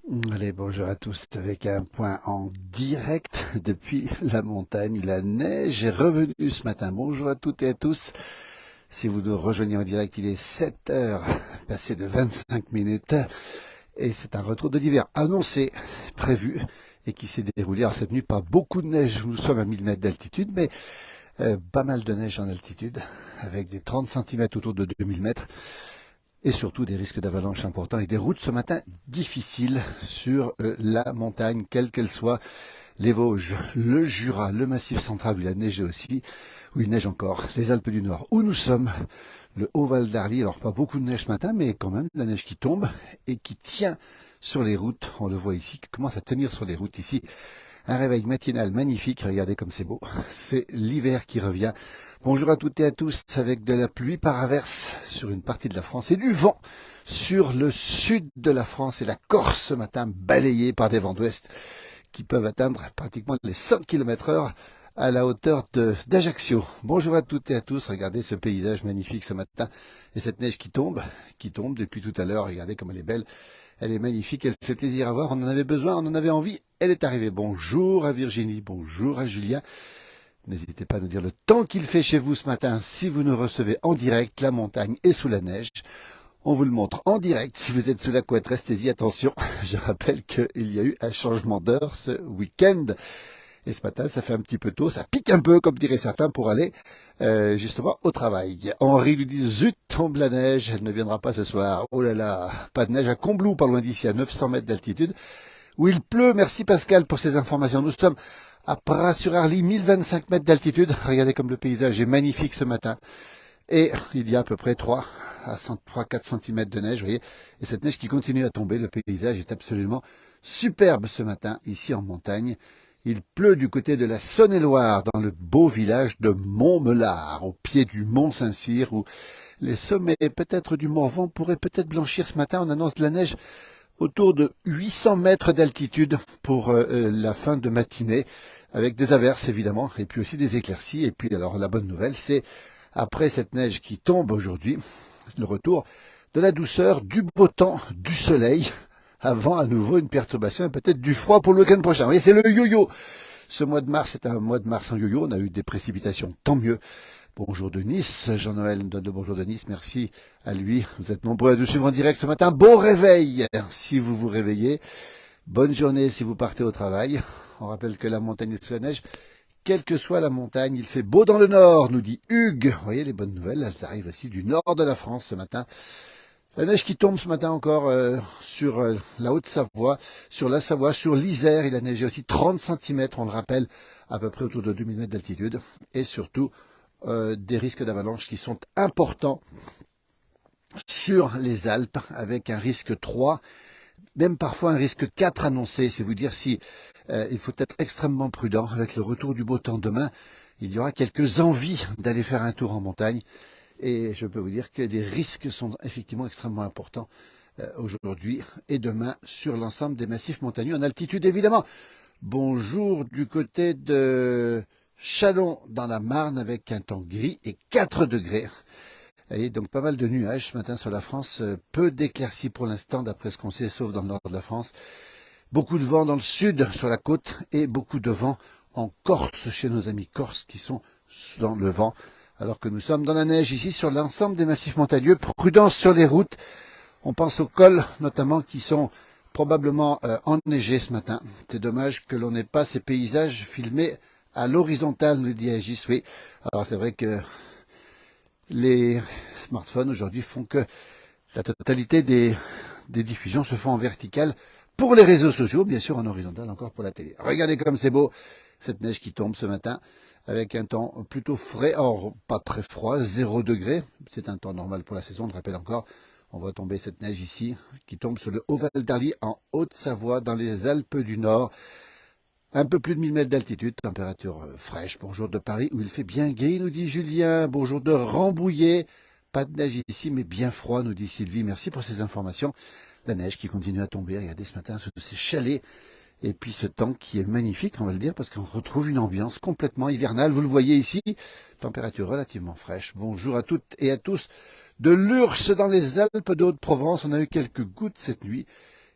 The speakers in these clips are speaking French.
Allez, bonjour à tous, avec un point en direct depuis la montagne. La neige est revenue ce matin. Bonjour à toutes et à tous. Si vous nous rejoignez en direct, il est 7 heures, passé de 25 minutes. Et c'est un retour de l'hiver annoncé, prévu, et qui s'est déroulé. Alors cette nuit, pas beaucoup de neige, nous sommes à 1000 mètres d'altitude, mais pas mal de neige en altitude, avec des 30 centimètres autour de 2000 mètres. Et surtout des risques d'avalanche importants et des routes ce matin difficiles sur la montagne, quelle qu'elle soit, les Vosges, le Jura, le Massif central où il a neigé aussi, où il neige encore, les Alpes du Nord, où nous sommes, le Haut-Val d'Arly. Alors pas beaucoup de neige ce matin, mais quand même de la neige qui tombe et qui tient sur les routes. On le voit ici, qui commence à tenir sur les routes ici. Un réveil matinal magnifique, regardez comme c'est beau. C'est l'hiver qui revient. Bonjour à toutes et à tous, avec de la pluie par averse sur une partie de la France et du vent sur le sud de la France et la Corse ce matin, balayée par des vents d'ouest qui peuvent atteindre pratiquement les 100 km/h à la hauteur d'Ajaccio. Bonjour à toutes et à tous, regardez ce paysage magnifique ce matin et cette neige qui tombe depuis tout à l'heure, regardez comme elle est belle. Elle est magnifique, elle fait plaisir à voir, on en avait besoin, on en avait envie, elle est arrivée. Bonjour à Virginie, bonjour à Julien. N'hésitez pas à nous dire le temps qu'il fait chez vous ce matin si vous nous recevez en direct, la montagne est sous la neige. On vous le montre en direct. Si vous êtes sous la couette, restez-y, attention. Je rappelle qu'il y a eu un changement d'heure ce week-end. Et ce matin, ça fait un petit peu tôt, ça pique un peu, comme diraient certains, pour aller justement au travail. Henri lui dit, zut, tombe la neige, elle ne viendra pas ce soir. Oh là là, pas de neige à Combloux, pas loin d'ici, à 900 mètres d'altitude, où il pleut. Merci Pascal pour ces informations. Nous sommes à Pras-sur-Arly, 1025 mètres d'altitude. Regardez comme le paysage est magnifique ce matin. Et il y a à peu près 3 à 4 cm de neige, vous voyez. Et cette neige qui continue à tomber, le paysage est absolument superbe ce matin, ici en montagne. Il pleut du côté de la Saône-et-Loire, dans le beau village de Montmelard, au pied du Mont Saint-Cyr, où les sommets peut-être du Morvan pourraient peut-être blanchir ce matin. On annonce de la neige autour de 800 mètres d'altitude pour la fin de matinée, avec des averses évidemment, et puis aussi des éclaircies. Et puis alors la bonne nouvelle, c'est après cette neige qui tombe aujourd'hui, le retour de la douceur, du beau temps, du soleil, avant à nouveau une perturbation et peut-être du froid pour le week-end prochain. Vous voyez, c'est le yo-yo. Ce mois de mars est un mois de mars en yo-yo. On a eu des précipitations, tant mieux. Bonjour de Nice, Jean-Noël nous donne le bonjour de Nice, merci à lui. Vous êtes nombreux à nous suivre en direct ce matin. Bon réveil si vous vous réveillez. Bonne journée si vous partez au travail. On rappelle que la montagne est sous la neige. Quelle que soit la montagne, il fait beau dans le nord, nous dit Hugues. Vous voyez les bonnes nouvelles, elles arrivent aussi du nord de la France ce matin. La neige qui tombe ce matin encore sur la Haute-Savoie, sur la Savoie, sur l'Isère. Il a neigé aussi 30 cm, on le rappelle, à peu près autour de 2000 mètres d'altitude. Et surtout, des risques d'avalanche qui sont importants sur les Alpes, avec un risque 3, même parfois un risque 4 annoncé. C'est vous dire si il faut être extrêmement prudent. Avec le retour du beau temps demain, il y aura quelques envies d'aller faire un tour en montagne. Et je peux vous dire que les risques sont effectivement extrêmement importants aujourd'hui et demain sur l'ensemble des massifs montagneux en altitude évidemment. Bonjour du côté de Châlons dans la Marne avec un temps gris et 4 degrés. Et donc pas mal de nuages ce matin sur la France, peu d'éclaircies pour l'instant d'après ce qu'on sait, sauf dans le nord de la France. Beaucoup de vent dans le sud sur la côte et beaucoup de vent en Corse chez nos amis corses qui sont dans le vent alors que nous sommes dans la neige ici sur l'ensemble des massifs montagneux. Prudence sur les routes, on pense aux cols notamment qui sont probablement enneigés ce matin. C'est dommage que l'on n'ait pas ces paysages filmés à l'horizontale, nous dit Agis. Oui, alors c'est vrai que les smartphones aujourd'hui font que la totalité des diffusions se font en verticale pour les réseaux sociaux, bien sûr en horizontal encore pour la télé. Regardez comme c'est beau, cette neige qui tombe ce matin, avec un temps plutôt frais, or pas très froid, 0 degré, c'est un temps normal pour la saison, on le rappelle encore. On voit tomber cette neige ici, qui tombe sur le Haut-Val d'Arly, en Haute-Savoie, dans les Alpes du Nord. Un peu plus de 1000 mètres d'altitude, température fraîche. Bonjour de Paris, où il fait bien gris, nous dit Julien. Bonjour de Rambouillet. Pas de neige ici, mais bien froid, nous dit Sylvie. Merci pour ces informations. La neige qui continue à tomber, regardez ce matin, sous ces chalets. Et puis ce temps qui est magnifique, on va le dire, parce qu'on retrouve une ambiance complètement hivernale. Vous le voyez ici, température relativement fraîche. Bonjour à toutes et à tous. De l'Urs dans les Alpes de Haute-Provence, on a eu quelques gouttes cette nuit.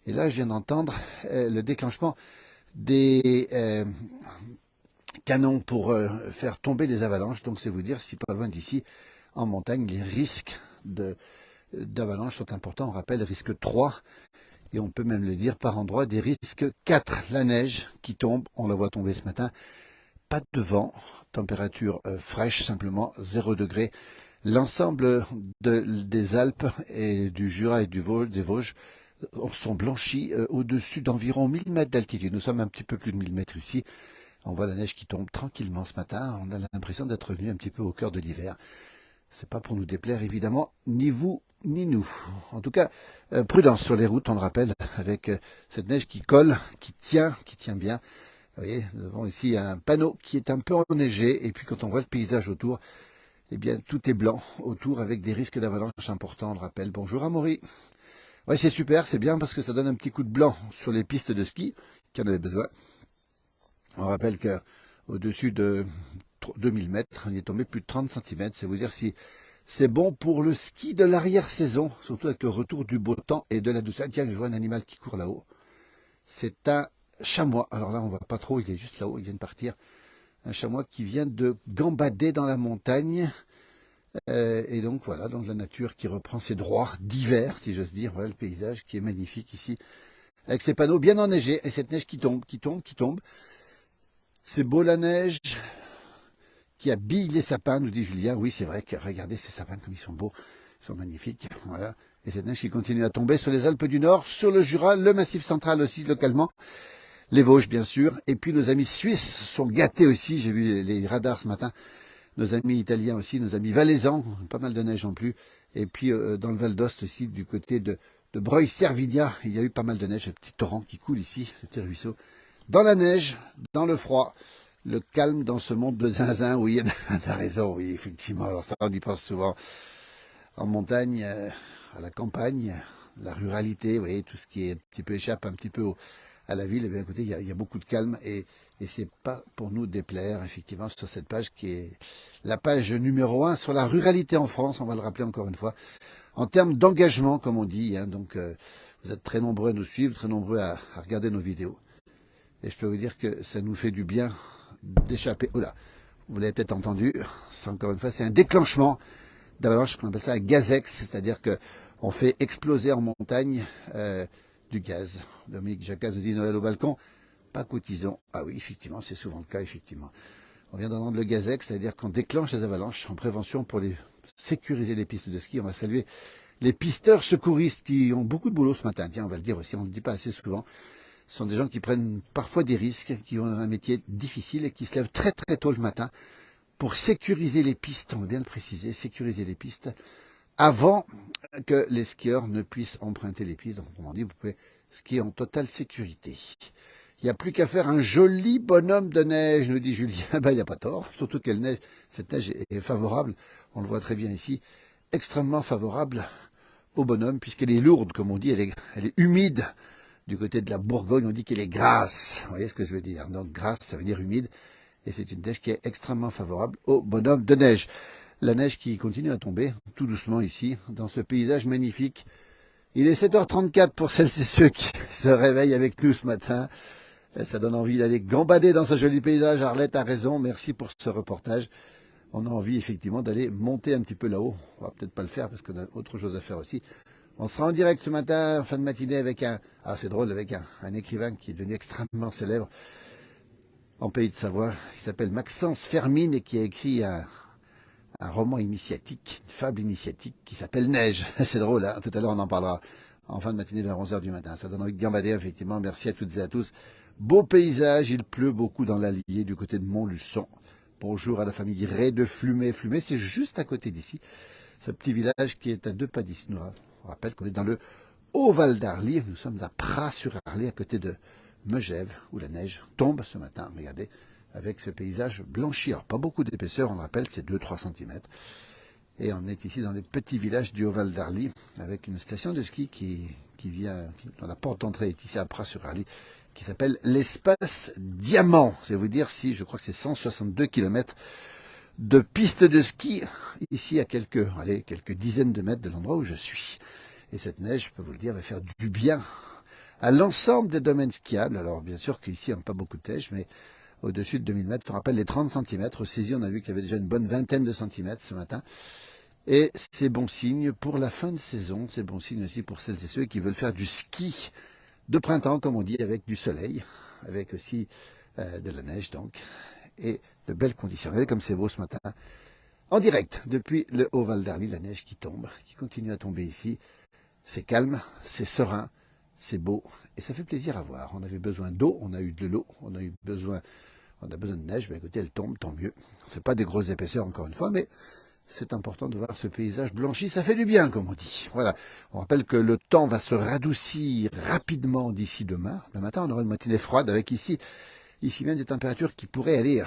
Et là, je viens d'entendre le déclenchement des canons pour faire tomber les avalanches. Donc c'est vous dire si pas loin d'ici, en montagne, les risques d'avalanche sont importants. On rappelle risque 3, et on peut même le dire par endroit, des risques 4. La neige qui tombe, on la voit tomber ce matin, pas de vent, température fraîche, simplement 0 degré. L'ensemble des Alpes et du Jura et des Vosges sont blanchis au-dessus d'environ 1000 mètres d'altitude. Nous sommes un petit peu plus de 1000 mètres ici. On voit la neige qui tombe tranquillement ce matin. On a l'impression d'être revenu un petit peu au cœur de l'hiver. C'est pas pour nous déplaire, évidemment, ni vous, ni nous. En tout cas, prudence sur les routes, on le rappelle, avec cette neige qui colle, qui tient bien. Vous voyez, nous avons ici un panneau qui est un peu enneigé, et puis quand on voit le paysage autour, eh bien, tout est blanc autour, avec des risques d'avalanche importants, on le rappelle. Bonjour Amaury. Ouais, c'est super, c'est bien, parce que ça donne un petit coup de blanc sur les pistes de ski, qui en avaient besoin. On rappelle qu'au-dessus de 2000 mètres, on y est tombé plus de 30 cm. C'est vous dire si c'est bon pour le ski de l'arrière-saison, surtout avec le retour du beau temps et de la douceur. Tiens, je vois un animal qui court là-haut. C'est un chamois. Alors là, on ne voit pas trop, il est juste là-haut, il vient de partir. Un chamois qui vient de gambader dans la montagne. Et donc voilà, donc la nature qui reprend ses droits d'hiver, si j'ose dire. Voilà le paysage qui est magnifique ici, avec ces panneaux bien enneigés et cette neige qui tombe, qui tombe, qui tombe. C'est beau la neige qui habille les sapins, nous dit Julien. Oui, c'est vrai que regardez ces sapins comme ils sont beaux, ils sont magnifiques. Voilà. Et cette neige qui continue à tomber sur les Alpes du Nord, sur le Jura, le Massif central aussi localement, les Vosges bien sûr. Et puis nos amis suisses sont gâtés aussi. J'ai vu les radars ce matin. Nos amis italiens aussi, nos amis valaisans, pas mal de neige non plus. Et puis dans le Val d'Ost aussi, du côté de Breuil-Cervinia, il y a eu pas mal de neige, un petit torrent qui coule ici, ce petit ruisseau. Dans la neige, dans le froid, le calme dans ce monde de zinzin, oui, on a raison, oui, effectivement. Alors ça, on y pense souvent. En montagne, à la campagne, la ruralité, vous voyez, tout ce qui est un petit peu échappe un petit peu à la ville, eh bien, écoutez, il y a beaucoup de calme et c'est pas pour nous déplaire, effectivement, sur cette page qui est la page numéro 1 sur la ruralité en France, on va le rappeler encore une fois, en termes d'engagement, comme on dit, hein, donc vous êtes très nombreux à nous suivre, très nombreux à regarder nos vidéos. Et je peux vous dire que ça nous fait du bien d'échapper. Oh là, vous l'avez peut-être entendu, c'est encore une fois, c'est un déclenchement d'avalanche, qu'on appelle ça un gazex, c'est-à-dire qu'on fait exploser en montagne du gaz. Dominique Jacaze nous dit Noël au balcon, pas cotisons. Ah oui, effectivement, c'est souvent le cas, effectivement. On vient d'entendre le gazex, c'est-à-dire qu'on déclenche les avalanches en prévention pour sécuriser les pistes de ski. On va saluer les pisteurs secouristes qui ont beaucoup de boulot ce matin. Tiens, on va le dire aussi, on ne le dit pas assez souvent. Ce sont des gens qui prennent parfois des risques, qui ont un métier difficile et qui se lèvent très très tôt le matin pour sécuriser les pistes, on veut bien le préciser, sécuriser les pistes avant que les skieurs ne puissent emprunter les pistes. Donc, on dit, vous pouvez skier en totale sécurité. Il n'y a plus qu'à faire un joli bonhomme de neige, nous dit Julien. Ben, il n'y a pas tort, surtout que cette neige est favorable, on le voit très bien ici, extrêmement favorable au bonhomme, puisqu'elle est lourde, comme on dit, elle est humide. Du côté de la Bourgogne, on dit qu'elle est grasse. Vous voyez ce que je veux dire? Donc grasse, ça veut dire humide. Et c'est une neige qui est extrêmement favorable au bonhomme de neige. La neige qui continue à tomber, tout doucement ici, dans ce paysage magnifique. Il est 7h34 pour celles et ceux qui se réveillent avec nous ce matin. Ça donne envie d'aller gambader dans ce joli paysage. Arlette a raison, merci pour ce reportage. On a envie effectivement d'aller monter un petit peu là-haut. On va peut-être pas le faire parce qu'on a autre chose à faire aussi. On sera en direct ce matin, en fin de matinée, avec c'est drôle, avec un écrivain qui est devenu extrêmement célèbre en Pays de Savoie, qui s'appelle Maxence Fermine et qui a écrit un roman initiatique, une fable initiatique qui s'appelle Neige. C'est drôle, hein, tout à l'heure on en parlera en fin de matinée vers 11h du matin. Ça donne envie de gambader, effectivement. Merci à toutes et à tous. Beau paysage, il pleut beaucoup dans l'Allier du côté de Montluçon. Bonjour à la famille Ray de Flumet. Flumet, c'est juste à côté d'ici. Ce petit village qui est à 2 pas d'ici. On rappelle qu'on est dans le Haut-Val d'Arly. Nous sommes à Pras-sur-Arly, à côté de Megève, où la neige tombe ce matin. Regardez, avec ce paysage blanchi. Alors, pas beaucoup d'épaisseur, on rappelle, c'est 2-3 cm. Et on est ici dans les petits villages du Haut-Val d'Arly, avec une station de ski dont la porte d'entrée est ici à Pras-sur-Arly, qui s'appelle l'Espace Diamant. C'est vous dire si, je crois que c'est 162 km de pistes de ski, ici à quelques dizaines de mètres de l'endroit où je suis. Et cette neige, je peux vous le dire, va faire du bien à l'ensemble des domaines skiables. Alors bien sûr qu'ici on n'a pas beaucoup de neige, mais au-dessus de 2000 mètres, on rappelle les 30 centimètres. Au saisie, on a vu qu'il y avait déjà une bonne vingtaine de centimètres ce matin. Et c'est bon signe pour la fin de saison, c'est bon signe aussi pour celles et ceux qui veulent faire du ski de printemps, comme on dit, avec du soleil, avec aussi de la neige donc, et de belles conditions. Regardez comme c'est beau ce matin. En direct, depuis le Haut-Val d'Arly, la neige qui tombe, qui continue à tomber ici. C'est calme, c'est serein, c'est beau, et ça fait plaisir à voir. On avait besoin d'eau, on a eu de l'eau, on a besoin de neige, mais écoutez, elle tombe, tant mieux. C'est pas des grosses épaisseurs encore une fois, mais c'est important de voir ce paysage blanchi, ça fait du bien, comme on dit. Voilà. On rappelle que le temps va se radoucir rapidement d'ici demain. Le matin, on aura une matinée froide avec ici même des températures qui pourraient aller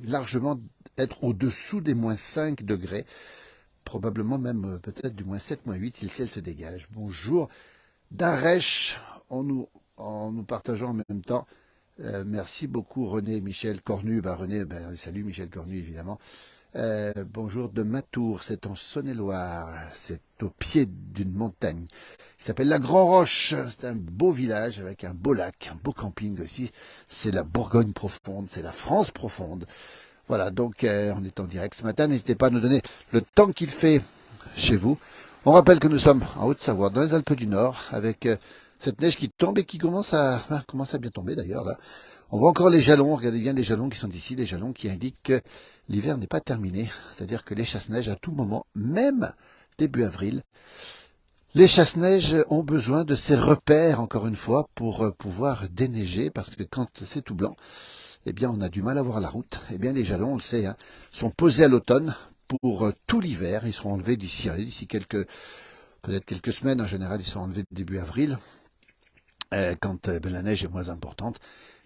largement être au-dessous des moins 5 degrés. Probablement même peut-être du moins 7, moins 8 si le ciel se dégage. Bonjour d'Arèche, en nous partageant en même temps. Merci beaucoup René Michel Cornu. René, salut Michel Cornu évidemment. Bonjour de Matour, c'est en Saône-et-Loire, c'est au pied d'une montagne qui s'appelle la Grand-Roche. C'est un beau village avec un beau lac, un beau camping aussi. C'est la Bourgogne profonde, c'est la France profonde. Voilà, donc on est en direct ce matin. N'hésitez pas à nous donner le temps qu'il fait chez vous. On rappelle que nous sommes en Haute-Savoie, dans les Alpes du Nord, avec cette neige qui tombe et qui commence à bien tomber d'ailleurs là. On voit encore les jalons, regardez bien les jalons qui sont ici, les jalons qui indiquent que l'hiver n'est pas terminé, c'est-à-dire que les chasse-neige à tout moment, même début avril, les chasse-neige ont besoin de ces repères, encore une fois, pour pouvoir déneiger, parce que quand c'est tout blanc, eh bien on a du mal à voir la route. Eh bien les jalons, on le sait, sont posés à l'automne pour tout l'hiver, ils seront enlevés d'ici peut-être quelques semaines, en général ils sont enlevés début avril, quand la neige est moins importante.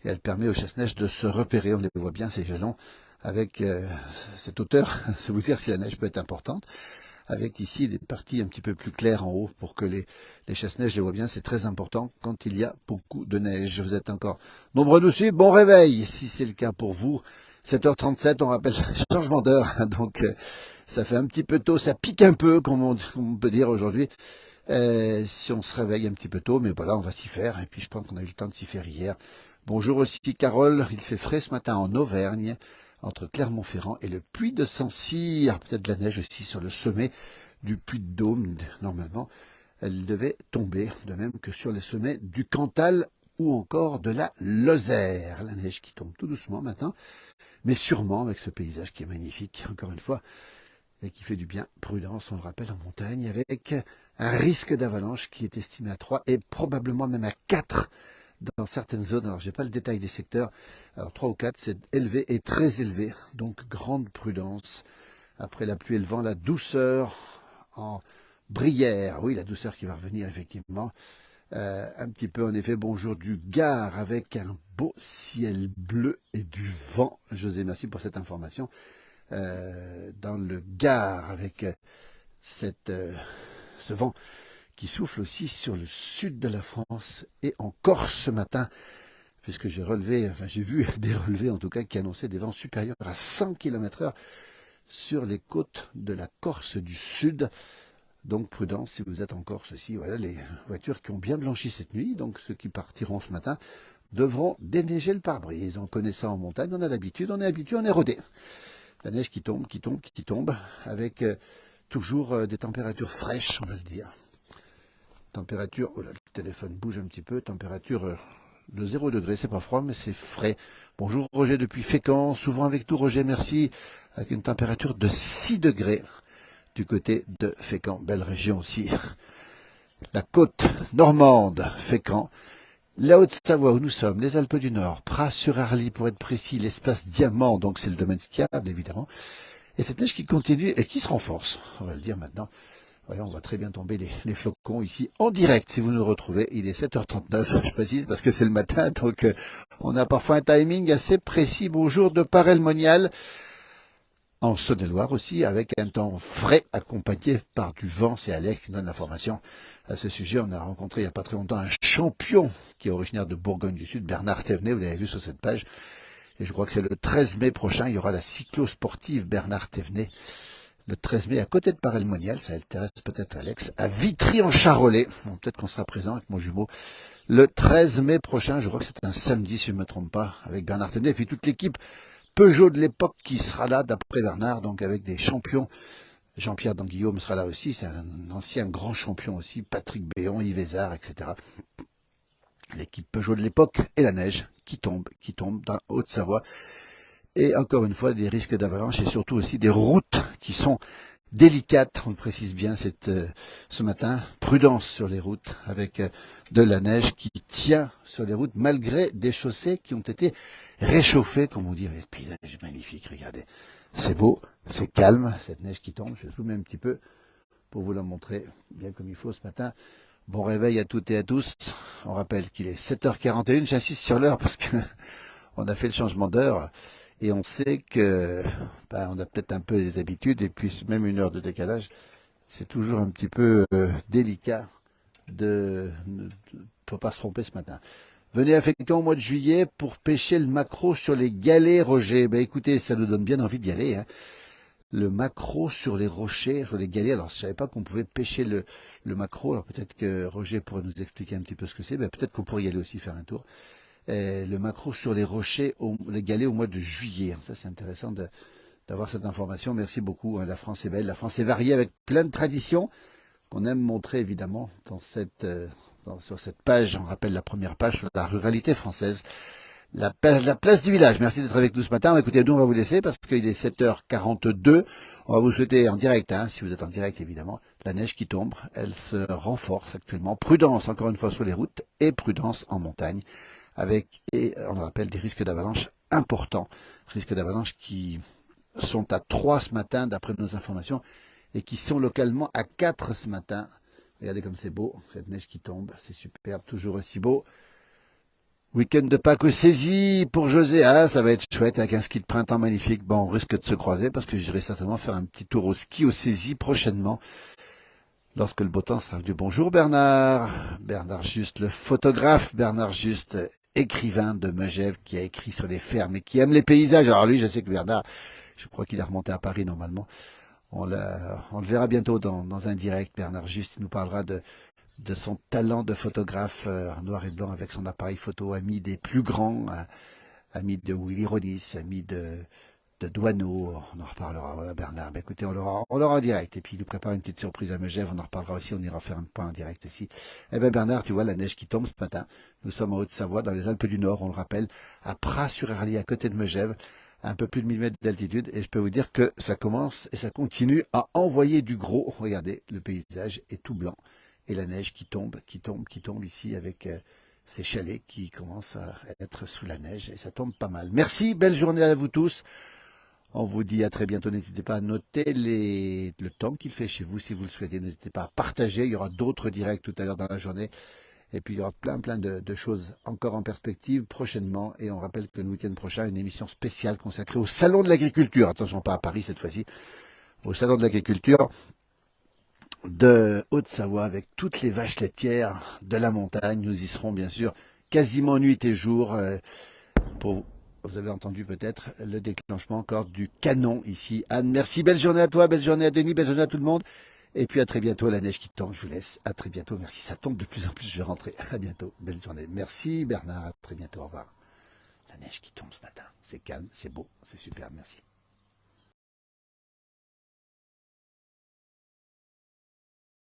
Et elle permet aux chasse-neige de se repérer. On les voit bien, ces jalons, avec cette hauteur. C'est vous dire si la neige peut être importante. Avec ici des parties un petit peu plus claires en haut pour que les chasse-neige les voient bien. C'est très important quand il y a beaucoup de neige. Vous êtes encore nombreux dessus. Bon réveil, si c'est le cas pour vous. 7h37, on rappelle changement d'heure. Donc ça fait un petit peu tôt, ça pique un peu, comme on peut dire aujourd'hui. Si on se réveille un petit peu tôt, mais voilà, on va s'y faire. Et puis je pense qu'on a eu le temps de s'y faire hier. Bonjour aussi Carole, il fait frais ce matin en Auvergne, entre Clermont-Ferrand et le Puy de Sancy. Peut-être de la neige aussi sur le sommet du Puy de Dôme, normalement. Elle devait tomber, de même que sur les sommets du Cantal ou encore de la Lozère. La neige qui tombe tout doucement maintenant, mais sûrement avec ce paysage qui est magnifique, encore une fois, et qui fait du bien. Prudence, on le rappelle, en montagne, avec un risque d'avalanche qui est estimé à 3 et probablement même à 4 dans certaines zones. Alors, je n'ai pas le détail des secteurs. Alors, 3 ou 4, c'est élevé et très élevé. Donc, grande prudence. Après la pluie et le vent, la douceur en Brière. Oui, la douceur qui va revenir, effectivement. Un petit peu, en effet, bonjour du Gard, avec un beau ciel bleu et du vent. José, merci pour cette information. Dans le Gard, avec ce vent qui souffle aussi sur le sud de la France et en Corse ce matin, puisque j'ai vu des relevés en tout cas qui annonçaient des vents supérieurs à 100 km/h sur les côtes de la Corse du Sud. Donc prudence si vous êtes en Corse aussi. Voilà les voitures qui ont bien blanchi cette nuit, donc ceux qui partiront ce matin devront déneiger le pare-brise. On connaît ça en montagne, on a l'habitude, on est habitué, on est rodé. La neige qui tombe, avec toujours des températures fraîches, on va le dire. Température, oh là, le téléphone bouge un petit peu, température de 0 degré, c'est pas froid mais c'est frais. Bonjour Roger depuis Fécamp, souvent avec tout Roger, merci, avec une température de 6 degrés du côté de Fécamp, belle région aussi. La côte normande, Fécamp, la Haute-Savoie où nous sommes, les Alpes du Nord, Pras-sur-Arly pour être précis, l'espace Diamant, donc c'est le domaine skiable évidemment, et cette neige qui continue et qui se renforce, on va le dire maintenant. Voyons, on va très bien tomber les flocons ici en direct si vous nous retrouvez. Il est 7h39, je précise, parce que c'est le matin, donc on a parfois un timing assez précis. Bonjour de Parel-Monial, en Saône-et-Loire aussi, avec un temps frais accompagné par du vent. C'est Alex qui donne l'information à ce sujet. On a rencontré il n'y a pas très longtemps un champion qui est originaire de Bourgogne du Sud, Bernard Thévenet, vous l'avez vu sur cette page. Et je crois que c'est le 13 mai prochain, il y aura la cyclosportive Bernard Thévenet. Le 13 mai, à côté de Parel-Monial, ça intéresse peut-être Alex, à Vitry-en-Charolais. Bon, peut-être qu'on sera présent avec mon jumeau le 13 mai prochain. Je crois que c'est un samedi, si je ne me trompe pas, avec Bernard Tenet et puis toute l'équipe Peugeot de l'époque qui sera là, d'après Bernard, donc avec des champions. Jean-Pierre Danguillaume sera là aussi, c'est un ancien grand champion aussi, Patrick Béon, Yves Vézard, etc. L'équipe Peugeot de l'époque et la neige qui tombe dans Haute-Savoie. Et encore une fois, des risques d'avalanche et surtout aussi des routes qui sont délicates, on le précise bien ce matin. Prudence sur les routes avec de la neige qui tient sur les routes malgré des chaussées qui ont été réchauffées, comme on dirait. Et puis la neige magnifique, regardez. C'est beau, c'est calme, cette neige qui tombe. Je vais zoomer un petit peu pour vous la montrer bien comme il faut ce matin. Bon réveil à toutes et à tous. On rappelle qu'il est 7h41. J'insiste sur l'heure parce que on a fait le changement d'heure et on sait que on a peut-être un peu des habitudes et puis même une heure de décalage, c'est toujours un petit peu délicat de ne faut pas se tromper ce matin. Venez à Fécamp au mois de juillet pour pêcher le maquereau sur les galets, Roger. Ben écoutez, ça nous donne bien envie d'y aller. Hein. Le maquereau sur les rochers, sur les galets. Alors, je savais pas qu'on pouvait pêcher le maquereau. Alors, peut-être que Roger pourrait nous expliquer un petit peu ce que c'est. Ben, peut-être qu'on pourrait y aller aussi faire un tour. Le maquereau sur les rochers, les galets au mois de juillet. Ça, c'est intéressant d'avoir cette information. Merci beaucoup. Hein. La France est belle. La France est variée avec plein de traditions qu'on aime montrer, évidemment, sur cette page. On rappelle la première page sur la ruralité française. La place du village. Merci d'être avec nous ce matin. Écoutez, nous, on va vous laisser parce qu'il est 7h42. On va vous souhaiter en direct, hein, si vous êtes en direct, évidemment, la neige qui tombe. Elle se renforce actuellement. Prudence, encore une fois, sur les routes et prudence en montagne et on le rappelle, des risques d'avalanche importants. Risques d'avalanche qui sont à 3 ce matin, d'après nos informations, et qui sont localement à 4 ce matin. Regardez comme c'est beau, cette neige qui tombe. C'est superbe, toujours aussi beau. Week-end de Pâques au Saisie pour José. Ah, ça va être chouette avec un ski de printemps magnifique. Bon, on risque de se croiser parce que j'irai certainement faire un petit tour au ski au Saisie prochainement lorsque le beau temps sera venu. Bonjour Bernard. Bernard Juste, le photographe. Bernard Juste, écrivain de Megève qui a écrit sur les fermes et qui aime les paysages. Alors lui, je sais que Bernard, je crois qu'il est remonté à Paris normalement. On le verra bientôt dans un direct. Bernard Juste, il nous parlera de son talent de photographe en noir et blanc avec son appareil photo, ami des plus grands, ami de Willy Ronis, ami de Douaneau. On en reparlera. Voilà Bernard. Ben, écoutez, on l'aura en direct. Et puis il nous prépare une petite surprise à Megève. On en reparlera aussi. On ira faire un point en direct ici. Eh ben Bernard, tu vois la neige qui tombe ce matin. Nous sommes en Haute-Savoie, dans les Alpes du Nord, on le rappelle, à Pras-sur-Arly, à côté de Megève, à un peu plus de 1000 mètres d'altitude. Et je peux vous dire que ça commence et ça continue à envoyer du gros. Regardez, le paysage est tout blanc. Et la neige qui tombe ici avec ces chalets qui commencent à être sous la neige. Et ça tombe pas mal. Merci, belle journée à vous tous. On vous dit à très bientôt. N'hésitez pas à noter le temps qu'il fait chez vous si vous le souhaitez. N'hésitez pas à partager. Il y aura d'autres directs tout à l'heure dans la journée. Et puis il y aura plein de choses encore en perspective prochainement. Et on rappelle que le week-end prochain, une émission spéciale consacrée au Salon de l'Agriculture. Attention, pas à Paris cette fois-ci. Au Salon de l'Agriculture de Haute-Savoie avec toutes les vaches laitières de la montagne. Nous y serons bien sûr quasiment nuit et jour pour vous avez entendu peut-être le déclenchement encore du canon ici. Anne, merci, belle journée à toi, belle journée à Denis, belle journée à tout le monde. Et puis à très bientôt, la neige qui tombe, je vous laisse. À très bientôt, merci, ça tombe de plus en plus, je vais rentrer. À bientôt, belle journée. Merci Bernard, à très bientôt, au revoir. La neige qui tombe ce matin, c'est calme, c'est beau, c'est super, merci.